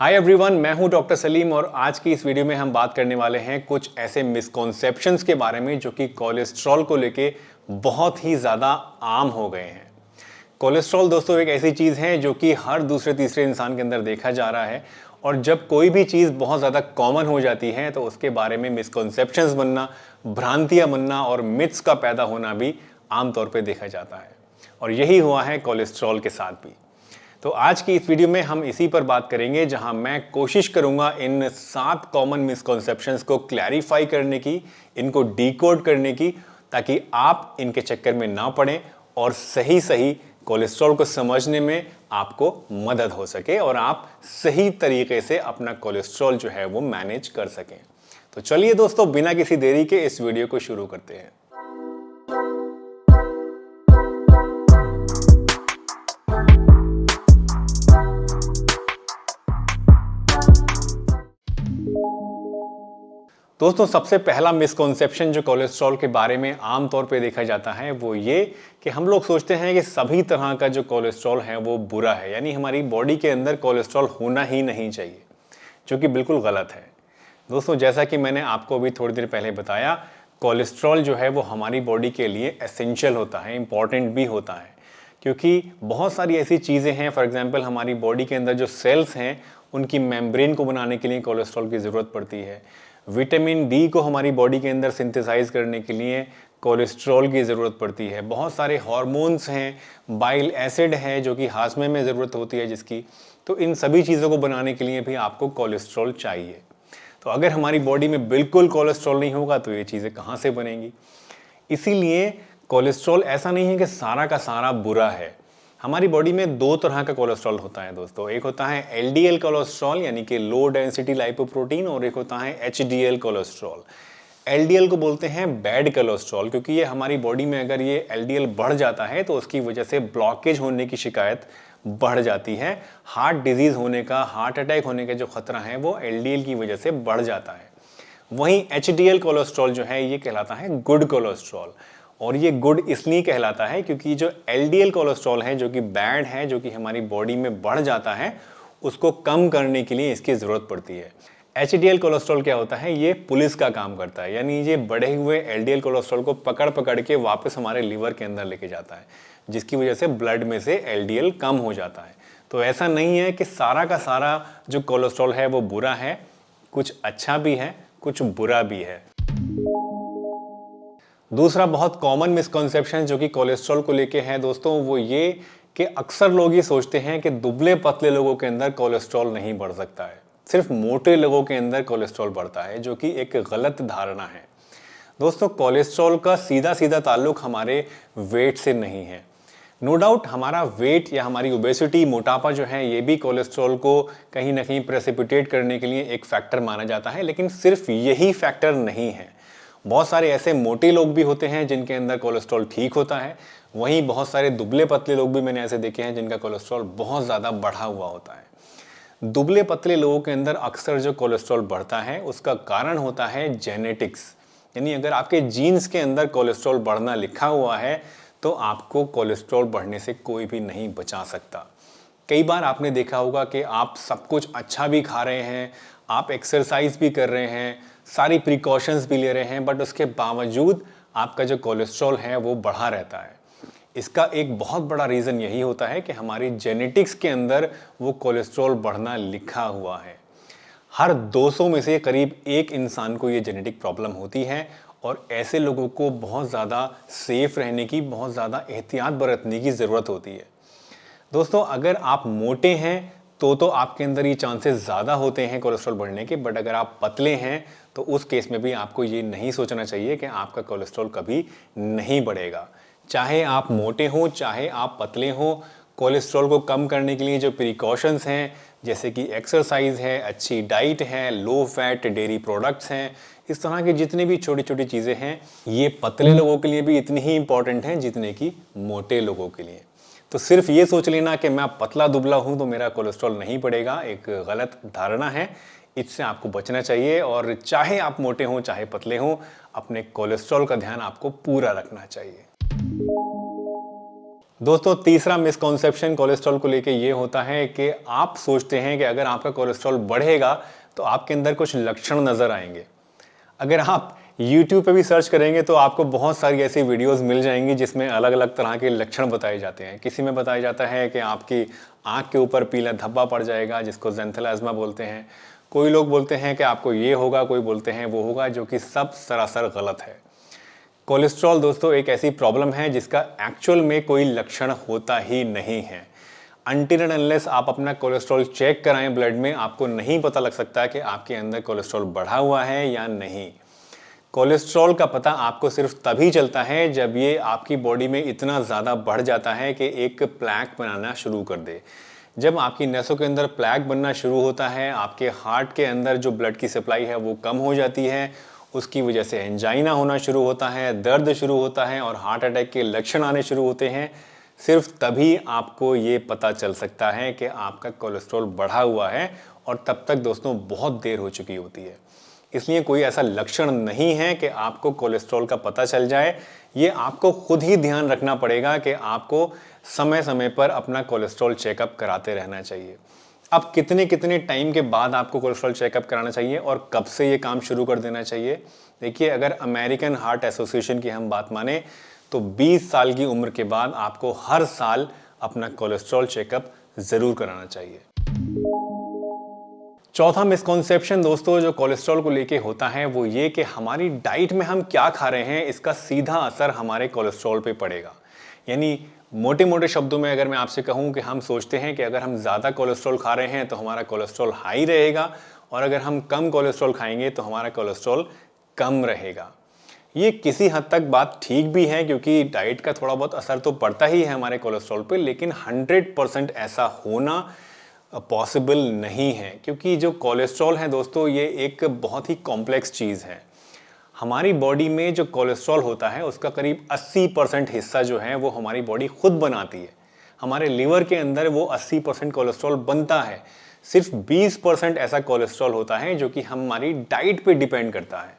Hi everyone, मैं हूं doctor Salim और आज की इस वीडियो में हम बात करने वाले हैं कुछ ऐसे मिसकॉन्सेप्शंस के बारे में जो कि कोलेस्ट्रॉल को लेके बहुत ही ज़्यादा आम हो गए हैं। कोलेस्ट्रॉल दोस्तों एक ऐसी चीज़ है जो कि हर दूसरे तीसरे इंसान के अंदर देखा जा रहा है और जब कोई भी चीज़ बहुत ज़्यादा कॉमन हो जाती है तो उसके बारे में मिसकॉन्सेप्शंस बनना, भ्रांतियाँ बनना और मिथ्स का पैदा होना भी आमतौर पर देखा जाता है और यही हुआ है कोलेस्ट्रॉल के साथ भी। तो आज की इस वीडियो में हम इसी पर बात करेंगे जहां मैं कोशिश करूंगा इन 7 कॉमन मिसकॉन्सेप्शंस को क्लैरिफाई करने की, इनको डिकोड करने की, ताकि आप इनके चक्कर में ना पड़ें और सही सही कोलेस्ट्रॉल को समझने में आपको मदद हो सके और आप सही तरीके से अपना कोलेस्ट्रॉल जो है वो मैनेज कर सकें। तो चलिए दोस्तों, बिना किसी देरी के इस वीडियो को शुरू करते हैं। दोस्तों सबसे पहला मिसकॉन्सेप्शन जो कोलेस्ट्रॉल के बारे में आमतौर पे देखा जाता है वो ये कि हम लोग सोचते हैं कि सभी तरह का जो कोलेस्ट्रॉल है वो बुरा है, यानी हमारी बॉडी के अंदर कोलेस्ट्रॉल होना ही नहीं चाहिए, जो कि बिल्कुल गलत है। दोस्तों जैसा कि मैंने आपको अभी थोड़ी देर पहले बताया, कोलेस्ट्रॉल जो है वो हमारी बॉडी के लिए एसेंशियल होता है, इंपॉर्टेंट भी होता है, क्योंकि बहुत सारी ऐसी चीज़ें हैं। फॉर एग्जांपल हमारी बॉडी के अंदर जो सेल्स हैं उनकी मेम्ब्रेन को बनाने के लिए कोलेस्ट्रॉल की ज़रूरत पड़ती है। विटामिन डी को हमारी बॉडी के अंदर सिंथेसाइज करने के लिए कोलेस्ट्रॉल की ज़रूरत पड़ती है। बहुत सारे हार्मोन्स हैं, बाइल एसिड है जो कि हाजमे में ज़रूरत होती है जिसकी, तो इन सभी चीज़ों को बनाने के लिए भी आपको कोलेस्ट्रॉल चाहिए। तो अगर हमारी बॉडी में बिल्कुल कोलेस्ट्रॉल नहीं होगा तो ये चीज़ें कहाँ से बनेंगी। इसीलिए कोलेस्ट्रॉल ऐसा नहीं है कि सारा का सारा बुरा है। हमारी बॉडी में 2 तरह का कोलेस्ट्रॉल होता है दोस्तों। एक होता है एलडीएल कोलेस्ट्रॉल यानी कि लो डेंसिटी लाइपोप्रोटीन, और एक होता है एचडीएल कोलेस्ट्रॉल। एलडीएल को बोलते हैं बैड कोलेस्ट्रॉल, क्योंकि ये हमारी बॉडी में अगर ये एलडीएल बढ़ जाता है तो उसकी वजह से ब्लॉकेज होने की शिकायत बढ़ जाती है। हार्ट डिजीज़ होने का, हार्ट अटैक होने का जो खतरा है वो एलडीएल की वजह से बढ़ जाता है। वहीं एचडीएल कोलेस्ट्रॉल जो है ये कहलाता है गुड कोलेस्ट्रॉल, और ये गुड इसलिए कहलाता है क्योंकि जो एलडीएल कोलेस्ट्रॉल है जो कि बैड है, जो कि हमारी बॉडी में बढ़ जाता है, उसको कम करने के लिए इसकी ज़रूरत पड़ती है। एचडीएल कोलेस्ट्रॉल क्या होता है, ये पुलिस का काम करता है, यानी ये बढ़े हुए एलडीएल कोलेस्ट्रॉल को पकड़ पकड़ के वापस हमारे लीवर के अंदर लेके जाता है, जिसकी वजह से ब्लड में से एलडीएल कम हो जाता है। तो ऐसा नहीं है कि सारा का सारा जो कोलेस्ट्रॉल है वो बुरा है, कुछ अच्छा भी है, कुछ बुरा भी है। दूसरा बहुत कॉमन मिसकॉन्सेप्शन जो कि कोलेस्ट्रॉल को लेके है दोस्तों, वो ये कि अक्सर लोग ये सोचते हैं कि दुबले पतले लोगों के अंदर कोलेस्ट्रॉल नहीं बढ़ सकता है, सिर्फ मोटे लोगों के अंदर कोलेस्ट्रॉल बढ़ता है, जो कि एक गलत धारणा है। दोस्तों कोलेस्ट्रॉल का सीधा सीधा ताल्लुक हमारे वेट से नहीं है। नो डाउट हमारा वेट या हमारी ओबेसिटी, मोटापा जो है, ये भी कोलेस्ट्रॉल को कहीं ना कहीं प्रेसिपिटेट करने के लिए एक फैक्टर माना जाता है, लेकिन सिर्फ यही फैक्टर नहीं है। बहुत सारे ऐसे मोटे लोग भी होते हैं जिनके अंदर कोलेस्ट्रॉल ठीक होता है, वहीं बहुत सारे दुबले पतले लोग भी मैंने ऐसे देखे हैं जिनका कोलेस्ट्रॉल बहुत ज़्यादा बढ़ा हुआ होता है। दुबले पतले लोगों के अंदर अक्सर जो कोलेस्ट्रॉल बढ़ता है उसका कारण होता है जेनेटिक्स, यानी अगर आपके जीन्स के अंदर कोलेस्ट्रॉल बढ़ना लिखा हुआ है तो आपको कोलेस्ट्रॉल बढ़ने से कोई भी नहीं बचा सकता। कई बार आपने देखा होगा कि आप सब कुछ अच्छा भी खा रहे हैं, आप एक्सरसाइज भी कर रहे हैं, सारी प्रिकॉशंस भी ले रहे हैं, बट उसके बावजूद आपका जो कोलेस्ट्रॉल है वो बढ़ा रहता है। इसका एक बहुत बड़ा रीज़न यही होता है कि हमारी जेनेटिक्स के अंदर वो कोलेस्ट्रॉल बढ़ना लिखा हुआ है। हर 200 में से करीब एक इंसान को ये जेनेटिक प्रॉब्लम होती है और ऐसे लोगों को बहुत ज़्यादा सेफ रहने की, बहुत ज़्यादा एहतियात बरतने की ज़रूरत होती है। दोस्तों अगर आप मोटे हैं तो आपके अंदर ये चांसेस ज़्यादा होते हैं कोलेस्ट्रॉल बढ़ने के, बट अगर आप पतले हैं तो उस केस में भी आपको ये नहीं सोचना चाहिए कि आपका कोलेस्ट्रॉल कभी नहीं बढ़ेगा। चाहे आप मोटे हों, चाहे आप पतले हों, कोलेस्ट्रॉल को कम करने के लिए जो प्रिकॉशंस हैं, जैसे कि एक्सरसाइज है, अच्छी डाइट है, लो फैट डेयरी प्रोडक्ट्स हैं, इस तरह की जितनी भी छोटी छोटी चीज़ें हैं, ये पतले लोगों के लिए भी इतनी ही इंपॉर्टेंट हैं जितने कि मोटे लोगों के लिए। तो सिर्फ ये सोच लेना कि मैं पतला दुबला हूँ तो मेरा कोलेस्ट्रॉल नहीं बढ़ेगा, एक गलत धारणा है। इससे आपको बचना चाहिए और चाहे आप मोटे हों चाहे पतले हों, अपने कोलेस्ट्रॉल का ध्यान आपको पूरा रखना चाहिए। दोस्तों तीसरा मिसकॉन्सेप्शन कोलेस्ट्रॉल को लेके ये होता है कि आप सोचते हैं कि अगर आपका कोलेस्ट्रॉल बढ़ेगा तो आपके अंदर कुछ लक्षण नज़र आएंगे। अगर आप YouTube पे भी सर्च करेंगे तो आपको बहुत सारी ऐसी वीडियोस मिल जाएंगी जिसमें अलग अलग तरह के लक्षण बताए जाते हैं। किसी में बताया जाता है कि आपकी आँख के ऊपर पीला धब्बा पड़ जाएगा जिसको ज़ेंथेलाज्मा बोलते हैं। कोई लोग बोलते हैं कि आपको ये होगा, कोई बोलते हैं वो होगा, जो कि सब सरासर गलत है। कोलेस्ट्रॉल दोस्तों एक ऐसी प्रॉब्लम है जिसका एक्चुअल में कोई लक्षण होता ही नहीं है। अनटिल एंड अनलेस आप अपना कोलेस्ट्रॉल चेक कराएं ब्लड में, आपको नहीं पता लग सकता कि आपके अंदर कोलेस्ट्रॉल बढ़ा हुआ है या नहीं। कोलेस्ट्रॉल का पता आपको सिर्फ तभी चलता है जब ये आपकी बॉडी में इतना ज़्यादा बढ़ जाता है कि एक प्लैक बनाना शुरू कर दे। जब आपकी नसों के अंदर प्लैक बनना शुरू होता है, आपके हार्ट के अंदर जो ब्लड की सप्लाई है वो कम हो जाती है, उसकी वजह से एंजाइना होना शुरू होता है, दर्द शुरू होता है और हार्ट अटैक के लक्षण आने शुरू होते हैं। सिर्फ तभी आपको ये पता चल सकता है कि आपका कोलेस्ट्रॉल बढ़ा हुआ है और तब तक दोस्तों बहुत देर हो चुकी होती है। इसलिए कोई ऐसा लक्षण नहीं है कि आपको कोलेस्ट्रॉल का पता चल जाए। ये आपको खुद ही ध्यान रखना पड़ेगा कि आपको समय समय पर अपना कोलेस्ट्रॉल चेकअप कराते रहना चाहिए। अब कितने कितने टाइम के बाद आपको कोलेस्ट्रॉल चेकअप कराना चाहिए और कब से ये काम शुरू कर देना चाहिए? देखिए, अगर अमेरिकन हार्ट एसोसिएशन की हम बात माने तो 20 साल की उम्र के बाद आपको हर साल अपना कोलेस्ट्रॉल चेकअप ज़रूर कराना चाहिए। चौथा मिसकॉन्सेप्शन दोस्तों जो कोलेस्ट्रॉल को लेके होता है वो ये कि हमारी डाइट में हम क्या खा रहे हैं इसका सीधा असर हमारे कोलेस्ट्रॉल पे पड़ेगा। यानी मोटे मोटे शब्दों में अगर मैं आपसे कहूं कि हम सोचते हैं कि अगर हम ज़्यादा कोलेस्ट्रॉल खा रहे हैं तो हमारा कोलेस्ट्रॉल हाई रहेगा और अगर हम कम कोलेस्ट्रॉल खाएंगे तो हमारा कोलेस्ट्रॉल कम रहेगा। ये किसी हद तक बात ठीक भी है क्योंकि डाइट का थोड़ा बहुत असर तो पड़ता ही है हमारे कोलेस्ट्रॉल पे, लेकिन 100% ऐसा होना पॉसिबल नहीं है क्योंकि जो कोलेस्ट्रॉल है दोस्तों ये एक बहुत ही कॉम्प्लेक्स चीज़ है। हमारी बॉडी में जो कोलेस्ट्रॉल होता है उसका करीब 80% हिस्सा जो है वो हमारी बॉडी खुद बनाती है। हमारे लीवर के अंदर वो 80% कोलेस्ट्रॉल बनता है। सिर्फ 20% ऐसा कोलेस्ट्रॉल होता है जो कि हमारी डाइट पे डिपेंड करता है।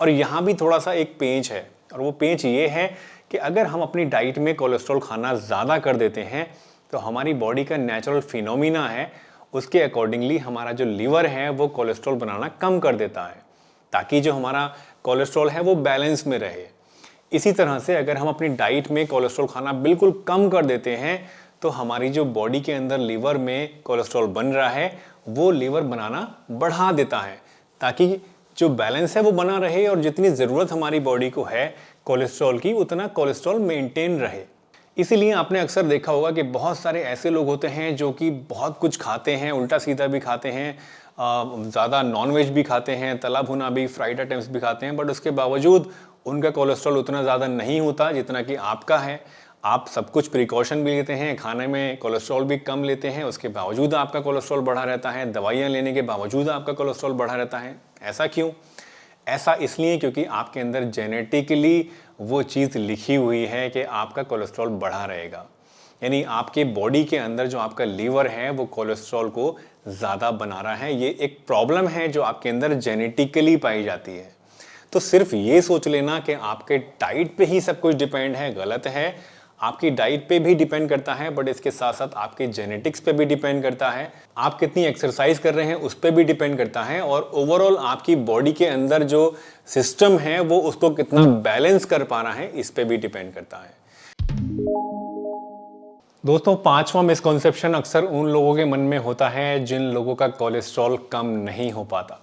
और यहाँ भी थोड़ा सा एक पेंच है और वो पेंच ये है कि अगर हम अपनी डाइट में कोलेस्ट्रॉल खाना ज़्यादा कर देते हैं तो हमारी बॉडी का नेचुरल फिनोमिना है उसके अकॉर्डिंगली हमारा जो लीवर है वो कोलेस्ट्रॉल बनाना कम कर देता है ताकि जो हमारा कोलेस्ट्रॉल है वो बैलेंस में रहे। इसी तरह से अगर हम अपनी डाइट में कोलेस्ट्रॉल खाना बिल्कुल कम कर देते हैं तो हमारी जो बॉडी के अंदर लीवर में कोलेस्ट्रॉल बन रहा है वो लीवर बनाना बढ़ा देता है ताकि जो बैलेंस है वो बना रहे और जितनी ज़रूरत हमारी बॉडी को है कोलेस्ट्रॉल की उतना कोलेस्ट्रॉल मेंटेन रहे। इसीलिए आपने अक्सर देखा होगा कि बहुत सारे ऐसे लोग होते हैं जो कि बहुत कुछ खाते हैं, उल्टा सीधा भी खाते हैं, ज़्यादा नॉनवेज भी खाते हैं, तला भुना भी, फ्राइड आइटम्स भी खाते हैं, बट उसके बावजूद उनका कोलेस्ट्रॉल उतना ज़्यादा नहीं होता जितना कि आपका है। आप सब कुछ प्रिकॉशन भी लेते हैं, खाने में कोलेस्ट्रॉल भी कम लेते हैं, उसके बावजूद आपका कोलेस्ट्रॉल बढ़ा रहता है, दवाइयाँ लेने के बावजूद आपका कोलेस्ट्रॉल बढ़ा रहता है। ऐसा क्यों? ऐसा इसलिए क्योंकि आपके अंदर जेनेटिकली वो चीज़ लिखी हुई है कि आपका कोलेस्ट्रॉल बढ़ा रहेगा। यानी आपके बॉडी के अंदर जो आपका लीवर है वो कोलेस्ट्रॉल को ज़्यादा बना रहा है। ये एक प्रॉब्लम है जो आपके अंदर जेनेटिकली पाई जाती है। तो सिर्फ ये सोच लेना कि आपके डाइट पे ही सब कुछ डिपेंड है, गलत है। आपकी डाइट पे भी डिपेंड करता है, बट इसके साथ साथ आपके जेनेटिक्स पे भी डिपेंड करता है, आप कितनी एक्सरसाइज कर रहे हैं उस पे भी डिपेंड करता है और ओवरऑल आपकी बॉडी के अंदर जो सिस्टम है वो उसको कितना बैलेंस कर पा रहा है इस पे भी डिपेंड करता है। दोस्तों पांचवा मिसकॉन्सेप्शन अक्सर उन लोगों के मन में होता है जिन लोगों का कोलेस्ट्रॉल कम नहीं हो पाता।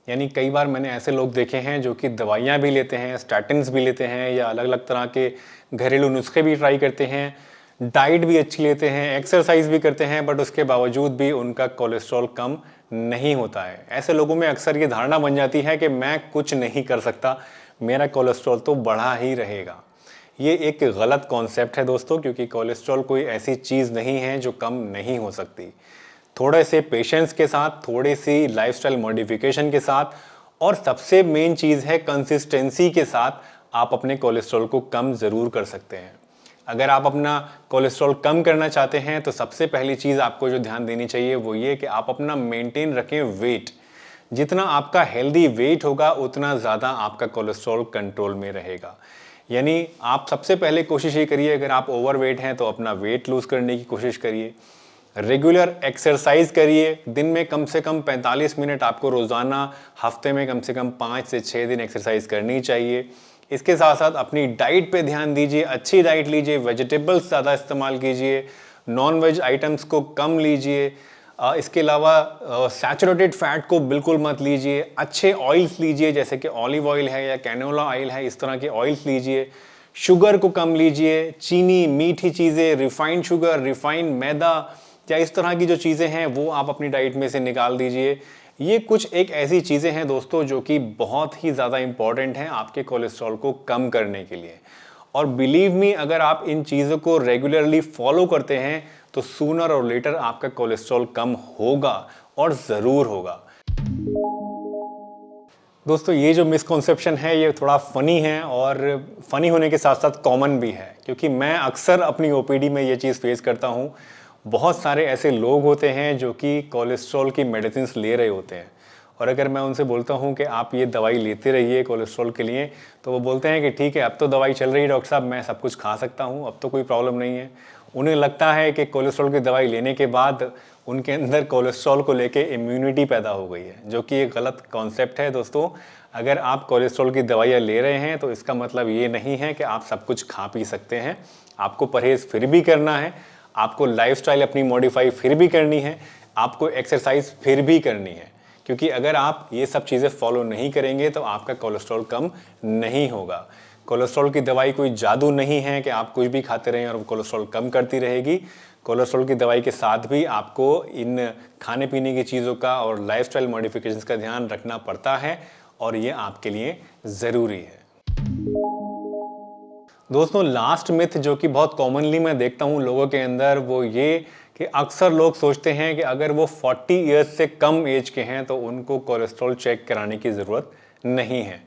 यानी कई बार मैंने ऐसे लोग देखे हैं जो कि दवाइयाँ भी लेते हैं, स्टैटिन्स भी लेते हैं या अलग अलग तरह के घरेलू नुस्खे भी ट्राई करते हैं, डाइट भी अच्छी लेते हैं, एक्सरसाइज भी करते हैं, बट उसके बावजूद भी उनका कोलेस्ट्रॉल कम नहीं होता है। ऐसे लोगों में अक्सर ये धारणा बन जाती है कि मैं कुछ नहीं कर सकता, मेरा कोलेस्ट्रॉल तो बढ़ा ही रहेगा। ये एक गलत कॉन्सेप्ट है दोस्तों, क्योंकि कोलेस्ट्रॉल कोई ऐसी चीज़ नहीं है जो कम नहीं हो सकती। थोड़े से पेशेंस के साथ, थोड़ी सी लाइफस्टाइल मॉडिफिकेशन के साथ और सबसे मेन चीज़ है कंसिस्टेंसी के साथ आप अपने कोलेस्ट्रॉल को कम ज़रूर कर सकते हैं। अगर आप अपना कोलेस्ट्रॉल कम करना चाहते हैं तो सबसे पहली चीज़ आपको जो ध्यान देनी चाहिए वो ये कि आप अपना मेंटेन रखें वेट। जितना आपका हेल्दी वेट होगा उतना ज़्यादा आपका कोलेस्ट्रॉल कंट्रोल में रहेगा। यानी आप सबसे पहले कोशिश ये करिए, अगर आप ओवरवेट हैं तो अपना वेट लूज़ करने की कोशिश करिए। रेगुलर एक्सरसाइज करिए, दिन में कम से कम 45 मिनट आपको रोज़ाना, हफ्ते में कम से कम 5 से 6 दिन एक्सरसाइज करनी चाहिए। इसके साथ साथ अपनी डाइट पे ध्यान दीजिए, अच्छी डाइट लीजिए, वेजिटेबल्स ज़्यादा इस्तेमाल कीजिए, नॉन वेज आइटम्स को कम लीजिए। इसके अलावा सैचुरेटेड फैट को बिल्कुल मत लीजिए। अच्छे ऑयल्स लीजिए, जैसे कि ऑलिव ऑयल है या कैनोला ऑयल है, इस तरह के ऑयल्स लीजिए। शुगर को कम लीजिए, चीनी, मीठी चीज़ें, रिफाइंड शुगर, रिफाइंड मैदा या इस तरह की जो चीज़ें हैं वो आप अपनी डाइट में से निकाल दीजिए। ये कुछ एक ऐसी चीज़ें हैं दोस्तों जो कि बहुत ही ज़्यादा इम्पॉर्टेंट हैं आपके कोलेस्ट्रॉल को कम करने के लिए। और बिलीव मी, अगर आप इन चीज़ों को रेगुलरली फॉलो करते हैं तो सूनर और लेटर आपका कोलेस्ट्रॉल कम होगा, और ज़रूर होगा। दोस्तों, ये जो मिसकॉन्सेप्शन है ये थोड़ा फ़नी है, और फ़नी होने के साथ साथ कॉमन भी है, क्योंकि मैं अक्सर अपनी ओपीडी में ये चीज़ फेस करता हूँ। बहुत सारे ऐसे लोग होते हैं जो कि कोलेस्ट्रॉल की मेडिसिन ले रहे होते हैं, और अगर मैं उनसे बोलता हूँ कि आप ये दवाई लेते रहिए कोलेस्ट्रॉल के लिए, तो वो बोलते हैं कि ठीक है, अब तो दवाई चल रही है डॉक्टर साहब, मैं सब कुछ खा सकता हूँ, अब तो कोई प्रॉब्लम नहीं है। उन्हें लगता है कि कोलेस्ट्रॉल की दवाई लेने के बाद उनके अंदर कोलेस्ट्रॉल को लेके इम्यूनिटी पैदा हो गई है, जो कि एक गलत कॉन्सेप्ट है दोस्तों। अगर आप कोलेस्ट्रॉल की दवाइयाँ ले रहे हैं तो इसका मतलब ये नहीं है कि आप सब कुछ खा पी सकते हैं। आपको परहेज़ फिर भी करना है, आपको लाइफस्टाइल अपनी मॉडिफाई फिर भी करनी है, आपको एक्सरसाइज फिर भी करनी है, क्योंकि अगर आप ये सब चीज़ें फॉलो नहीं करेंगे तो आपका कोलेस्ट्रॉल कम नहीं होगा। कोलेस्ट्रॉल की दवाई कोई जादू नहीं है कि आप कुछ भी खाते रहें और कोलेस्ट्रॉल कम करती रहेगी। कोलेस्ट्रॉल की दवाई के साथ भी आपको इन खाने पीने की चीज़ों का और लाइफस्टाइल मॉडिफिकेशंस का ध्यान रखना पड़ता है, और ये आपके लिए ज़रूरी है। दोस्तों, लास्ट मिथ जो कि बहुत कॉमनली मैं देखता हूँ लोगों के अंदर, वो ये कि अक्सर लोग सोचते हैं कि अगर वो 40 ईयर्स से कम एज के हैं तो उनको कोलेस्ट्रॉल चेक कराने की ज़रूरत नहीं है।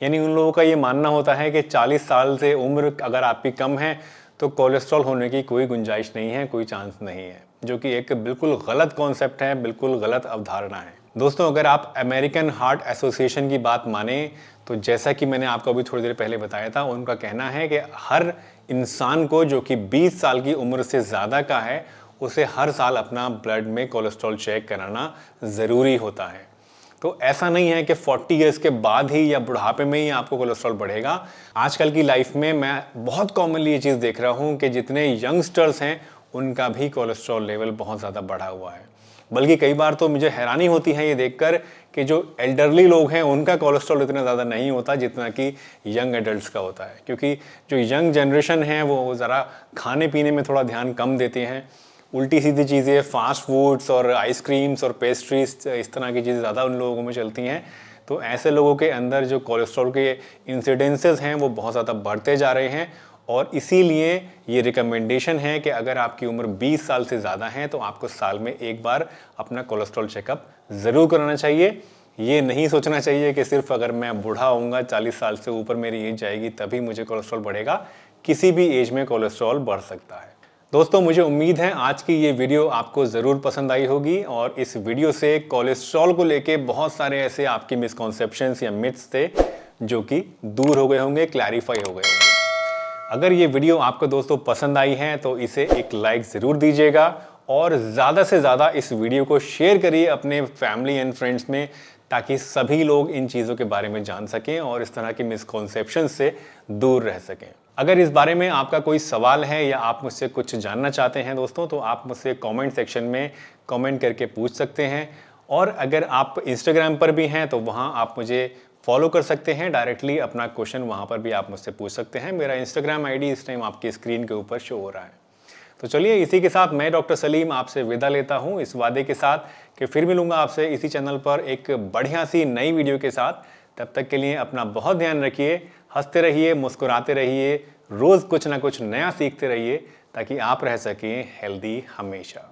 यानी उन लोगों का ये मानना होता है कि 40 साल से उम्र अगर आपकी कम है तो कोलेस्ट्रॉल होने की कोई गुंजाइश नहीं है, कोई चांस नहीं है, जो कि एक बिल्कुल गलत कॉन्सेप्ट है, बिल्कुल गलत अवधारणा है। दोस्तों, अगर आप अमेरिकन हार्ट एसोसिएशन की बात माने तो जैसा कि मैंने आपको अभी थोड़ी देर पहले बताया था, उनका कहना है कि हर इंसान को जो कि 20 साल की उम्र से ज़्यादा का है, उसे हर साल अपना ब्लड में कोलेस्ट्रॉल चेक कराना ज़रूरी होता है। तो ऐसा नहीं है कि 40 ईयर्स के बाद ही या बुढ़ापे में ही आपको कोलेस्ट्रॉल बढ़ेगा। आजकल की लाइफ में मैं बहुत कॉमनली ये चीज़ देख रहा हूँ कि जितने यंगस्टर्स हैं उनका भी कोलेस्ट्रॉल लेवल बहुत ज़्यादा बढ़ा हुआ है। बल्कि कई बार तो मुझे हैरानी होती है ये देखकर कि जो एल्डरली लोग हैं उनका कोलेस्ट्रॉल इतना ज़्यादा नहीं होता जितना कि यंग एडल्ट्स का होता है, क्योंकि जो यंग जनरेशन है वो ज़रा खाने पीने में थोड़ा ध्यान कम देते हैं। उल्टी सीधी चीज़ें, फास्ट फूड्स और आइसक्रीम्स और पेस्ट्रीज, इस तरह की चीज़ें ज़्यादा उन लोगों में चलती हैं। तो ऐसे लोगों के अंदर जो कोलेस्ट्रॉल के इंसिडेंसेस हैं वो बहुत ज़्यादा बढ़ते जा रहे हैं, और इसीलिए ये रिकमेंडेशन है कि अगर आपकी उम्र 20 साल से ज़्यादा है तो आपको साल में एक बार अपना कोलेस्ट्रॉल चेकअप ज़रूर कराना चाहिए। ये नहीं सोचना चाहिए कि सिर्फ अगर मैं बूढ़ा होऊंगा, 40 साल से ऊपर मेरी एज जाएगी तभी मुझे कोलेस्ट्रॉल बढ़ेगा। किसी भी एज में कोलेस्ट्रॉल बढ़ सकता है। दोस्तों, मुझे उम्मीद है आज की ये वीडियो आपको ज़रूर पसंद आई होगी, और इस वीडियो से कोलेस्ट्रॉल को लेके बहुत सारे ऐसे आपके मिसकॉन्सेप्शंस या मिथ्स थे जो कि दूर हो गए होंगे, क्लैरिफाई हो गए होंगे। अगर ये वीडियो आपको दोस्तों पसंद आई है तो इसे एक लाइक ज़रूर दीजिएगा, और ज़्यादा से ज़्यादा इस वीडियो को शेयर करिए अपने फैमिली एंड फ्रेंड्स में, ताकि सभी लोग इन चीज़ों के बारे में जान सकें और इस तरह के मिसकॉन्सेप्शन से दूर रह सकें। अगर इस बारे में आपका कोई सवाल है या आप मुझसे कुछ जानना चाहते हैं दोस्तों, तो आप मुझसे कमेंट सेक्शन में कमेंट करके पूछ सकते हैं। और अगर आप इंस्टाग्राम पर भी हैं तो वहाँ आप मुझे फॉलो कर सकते हैं डायरेक्टली, अपना क्वेश्चन वहाँ पर भी आप मुझसे पूछ सकते हैं। मेरा इंस्टाग्राम आईडी इस टाइम आपकी स्क्रीन के ऊपर शो हो रहा है। तो चलिए, इसी के साथ मैं डॉक्टर सलीम आपसे विदा लेता हूँ, इस वादे के साथ कि फिर मिलूंगा आपसे इसी चैनल पर एक बढ़िया सी नई वीडियो के साथ। तब तक के लिए अपना बहुत ध्यान रखिए, हंसते रहिए, मुस्कुराते रहिए, रोज़ कुछ ना कुछ नया सीखते रहिए, ताकि आप रह सकें हेल्दी हमेशा।